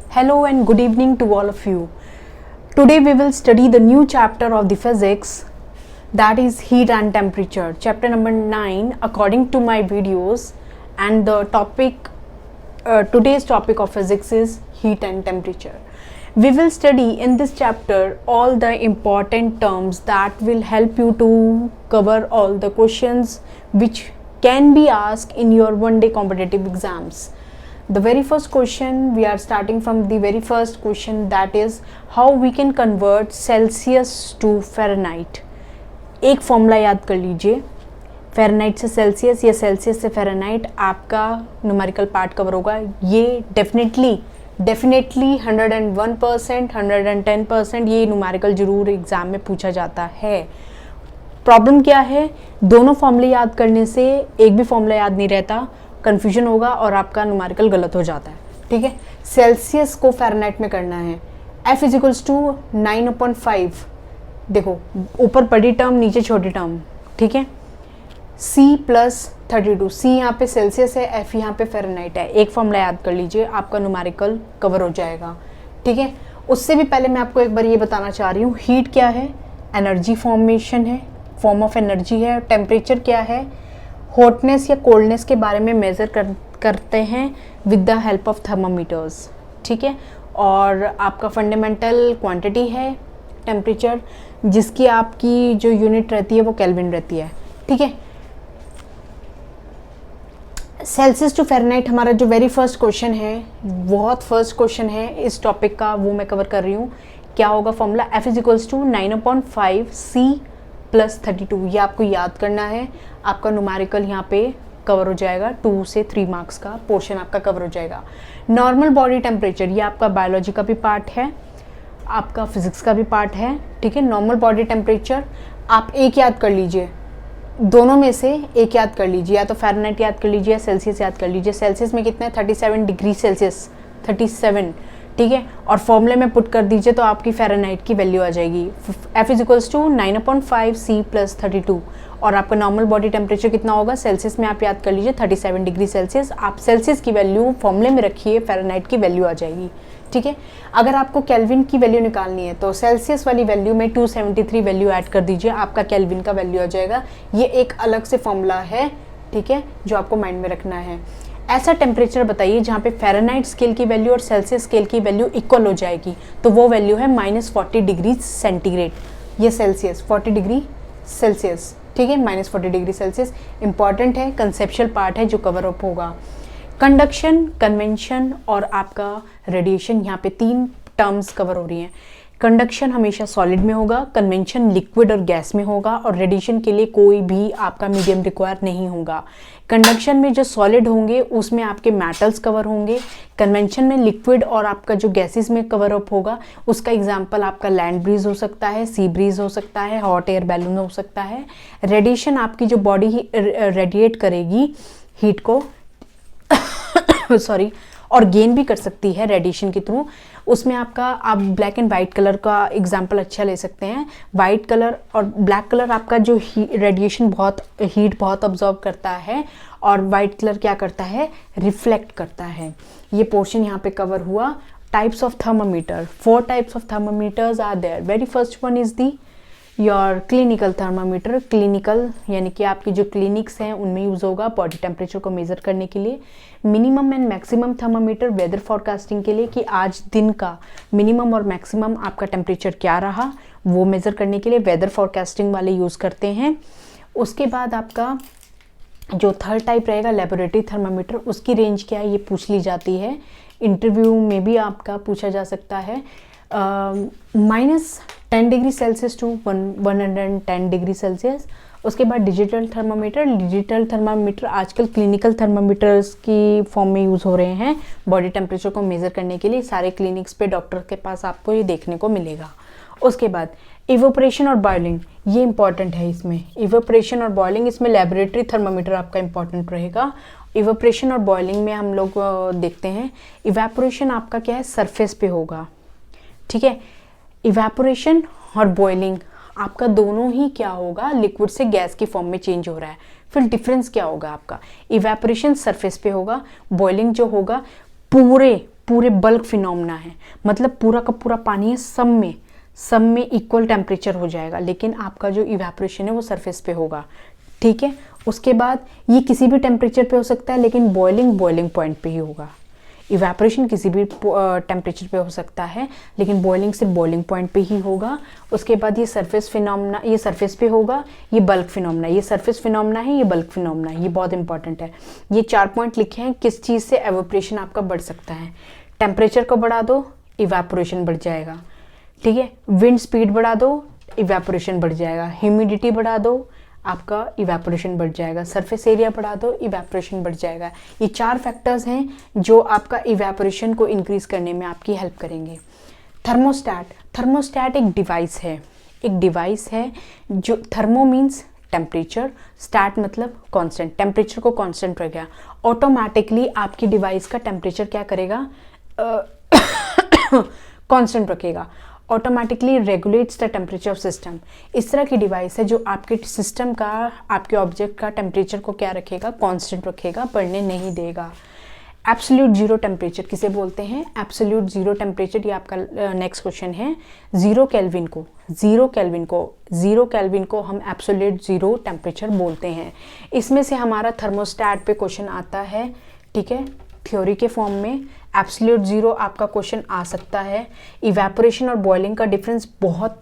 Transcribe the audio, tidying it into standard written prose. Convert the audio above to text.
Hello and good evening to all of you. Today we will study the new chapter of the physics, that is heat and temperature. Chapter number 9 according to my videos, and the topic today's topic of physics is heat and temperature. We will study in this chapter all the important terms that will help you to cover all the questions which can be asked in your one day competitive exams. The very first question, we are starting from the very first question, that is how we can convert Celsius to Fahrenheit. एक formula याद कर लीजिए, Fahrenheit से Celsius या Celsius से Fahrenheit, आपका numerical part cover होगा. ये डेफिनेटली 101%, 110% ये न्यूमेरिकल जरूर एग्ज़ाम में पूछा जाता है. प्रॉब्लम क्या है, दोनों फॉर्मूले याद करने से एक भी फॉर्मूला याद नहीं रहता, कन्फ्यूजन होगा और आपका न्यूमेरिकल गलत हो जाता है. ठीक है, सेल्सियस को फ़ारेनहाइट में करना है. F = 9/5. देखो ऊपर बड़ी टर्म नीचे छोटी टर्म. ठीक है, C + 32. C यहाँ पे सेल्सियस है, F यहाँ पे फ़ारेनहाइट है. एक फॉर्मूला याद कर लीजिए, आपका न्यूमेरिकल कवर हो जाएगा. ठीक है, उससे भी पहले मैं आपको एक बार ये बताना चाह रही हूँ, हीट क्या है, एनर्जी फॉर्मेशन है, फॉर्म ऑफ एनर्जी है. टेम्परेचर क्या है, हॉटनेस या कोल्डनेस के बारे में मेज़र करते हैं with the help of thermometers. ठीक है, और आपका फंडामेंटल क्वांटिटी है टेम्परेचर, जिसकी आपकी जो यूनिट रहती है वो केल्विन रहती है. ठीक है, सेल्सियस टू फ़ारेनहाइट हमारा जो वेरी फर्स्ट क्वेश्चन है, बहुत फर्स्ट क्वेश्चन है इस टॉपिक का, वो मैं कवर कर रही हूँ. क्या होगा फॉर्मूला, F = 9/5 C + 32. ये आपको याद करना है. आपका न्यूमेरिकल यहाँ पे कवर हो जाएगा, 2 से 3 मार्क्स का पोर्शन आपका कवर हो जाएगा. नॉर्मल बॉडी टेम्परेचर, ये आपका बायोलॉजी का भी पार्ट है, आपका फिजिक्स का भी पार्ट है. ठीक है, नॉर्मल बॉडी टेम्परेचर आप एक याद कर लीजिए, दोनों में से एक याद कर लीजिए, या तो फ़ारेनहाइट याद कर लीजिए या सेल्सियस याद कर लीजिए. सेल्सियस में कितना है, 37 डिग्री सेल्सियस, 37. ठीक है, और फॉर्मूले में पुट कर दीजिए तो आपकी फ़ारेनहाइट की वैल्यू आ जाएगी. F = 9/5 C + 32. और आपका नॉर्मल बॉडी टेम्परेचर कितना होगा, सेल्सियस में आप याद कर लीजिए 37 डिग्री सेल्सियस. आप सेल्सियस की वैल्यू फॉर्मूले में रखिए, फ़ारेनहाइट की वैल्यू आ जाएगी. ठीक है, अगर आपको केल्विन की वैल्यू निकालनी है तो सेल्सियस वाली वैल्यू में 273 वैल्यू ऐड कर दीजिए, आपका केल्विन का वैल्यू आ जाएगा. ये एक अलग से फॉर्मूला है. ठीक है, जो आपको माइंड में रखना है. ऐसा टेम्परेचर बताइए जहाँ पे फ़ारेनहाइट स्केल की वैल्यू और सेल्सियस स्केल की वैल्यू इक्वल हो जाएगी, तो वो वैल्यू है -40 डिग्री सेंटीग्रेड. ये सेल्सियस 40 डिग्री सेल्सियस. ठीक है, -40 डिग्री सेल्सियस इंपॉर्टेंट है, कंसेप्चुअल पार्ट है जो कवर अप होगा. कंडक्शन, कन्वेंशन और आपका रेडिएशन, यहाँ पे 3 टर्म्स कवर हो रही हैं. कंडक्शन हमेशा सॉलिड में होगा, कन्वेंशन लिक्विड और गैस में होगा, और रेडिएशन के लिए कोई भी आपका मीडियम रिक्वायर नहीं होगा. कंडक्शन में जो सॉलिड होंगे उसमें आपके मेटल्स कवर होंगे, कन्वेंशन में लिक्विड और आपका जो गैसेस में कवर अप होगा, उसका एग्जांपल आपका लैंड ब्रीज हो सकता है, सी ब्रीज हो सकता है, हॉट एयर बैलून हो सकता है. रेडिएशन आपकी जो बॉडी ही रेडिएट करेगी हीट को सॉरी, और गेन भी कर सकती है रेडिएशन के थ्रू. उसमें आपका आप ब्लैक एंड वाइट कलर का एग्जांपल अच्छा ले सकते हैं. वाइट कलर और ब्लैक कलर आपका जो रेडिएशन हीट बहुत ऑब्जॉर्व करता है, और वाइट कलर क्या करता है, रिफ्लेक्ट करता है. ये पोर्शन यहाँ पे कवर हुआ. Types of thermometer, 4 types of thermometers are there. Very first one is the your clinical thermometer. Clinical यानी कि आपकी जो क्लिनिक्स हैं उनमें यूज़ होगा बॉडी टेम्परेचर को मेज़र करने के लिए. Minimum and maximum thermometer weather forecasting के लिए, कि आज दिन का मिनिमम और मैक्सिमम आपका टेम्परेचर क्या रहा वो मेज़र करने के लिए वेदर फॉरकास्टिंग वाले यूज़ करते हैं. उसके बाद आपका जो थर्ड टाइप रहेगा लेबोरेटरी थर्मामीटर, उसकी रेंज क्या है ये पूछ ली जाती है. इंटरव्यू में भी आपका पूछा जा सकता है. -10 degree Celsius to 110 degree Celsius. उसके बाद डिजिटल थर्मामीटर. डिजिटल थर्मामीटर आजकल क्लिनिकल थर्मामीटर्स की फॉर्म में यूज़ हो रहे हैं बॉडी टेम्परेचर को मेज़र करने के लिए. सारे क्लिनिक्स पे डॉक्टर के पास आपको ये देखने को मिलेगा. उसके बाद इवोपरेशन और बॉइलिंग, ये इंपॉर्टेंट है. इसमें इवोपरेशन और बॉइलिंग, इसमें लेबोरेटरी थर्मामीटर आपका इंपॉर्टेंट रहेगा. इवोपरेशन और बॉइलिंग में हम लोग देखते हैं, इवेपोरेशन आपका क्या है, सरफेस पे होगा. ठीक है, इवेपोरेशन और बॉइलिंग आपका दोनों ही क्या होगा, लिक्विड से गैस की फॉर्म में चेंज हो रहा है. फिर डिफरेंस क्या होगा आपका, इवेपोरेशन सरफेस पे होगा, बॉइलिंग जो होगा पूरे बल्क फिनोमेना है, मतलब पूरा का पूरा पानी है, सब में इक्वल टेम्परेचर हो जाएगा, लेकिन आपका जो इवेपोरेशन है वो सरफेस पे होगा, ठीक है। उसके बाद ये किसी भी टेम्परेचर पे हो सकता है, लेकिन बॉइलिंग पॉइंट पे ही होगा। इवेपोरेशन किसी भी टेम्परेचर पे हो सकता है, लेकिन बॉइलिंग सिर्फ बॉइलिंग पॉइंट पे ही होगा। उसके बाद ये सरफेस फिनोमेना, ये सरफेस पे होगा, ये बल्क फिनोमेना, ये सरफेस फिनोमेना है, ये बल्क फिनोमेना, ये बहुत इंपॉर्टेंट है। ये 4 पॉइंट लिखे हैं किस चीज़ से एवोपरेशन आपका बढ़ सकता है। टेम्परेचर को बढ़ा दो, इवेपोरेशन बढ़ जाएगा, ठीक है। विंड स्पीड बढ़ा दो, इवेपोरेशन बढ़ जाएगा। ह्यूमिडिटी बढ़ा दो, आपका इवेपोरेशन बढ़ जाएगा। सरफेस एरिया बढ़ा दो, इवेपोरेशन बढ़ जाएगा। ये 4 फैक्टर्स हैं जो आपका इवेपोरेशन को इंक्रीज करने में आपकी हेल्प करेंगे। थर्मोस्टैट एक डिवाइस है जो थर्मो मीन्स टेम्परेचर, स्टैट मतलब कांस्टेंट, टेम्परेचर को कांस्टेंट रखेगा। ऑटोमेटिकली आपकी डिवाइस का टेम्परेचर क्या करेगा, कांस्टेंट रखेगा, automatically regulates the temperature of system. इस तरह की डिवाइस है जो आपके सिस्टम का, आपके ऑब्जेक्ट का टेम्परेचर को क्या रखेगा, कांस्टेंट रखेगा, बढ़ने नहीं देगा। एब्सोल्यूट जीरो टेम्परेचर किसे बोलते हैं, एब्सोल्यूट जीरो टेम्परेचर, ये आपका नेक्स्ट क्वेश्चन है। जीरो केल्विन को हम एब्सोल्यूट जीरो टेम्परेचर बोलते हैं। इसमें से हमारा थर्मोस्टैट पे क्वेश्चन आता है, ठीक है, थ्योरी के फॉर्म में। एब्सोल्यूट जीरो आपका क्वेश्चन आ सकता है। इवेपोरेशन और बॉइलिंग का डिफरेंस बहुत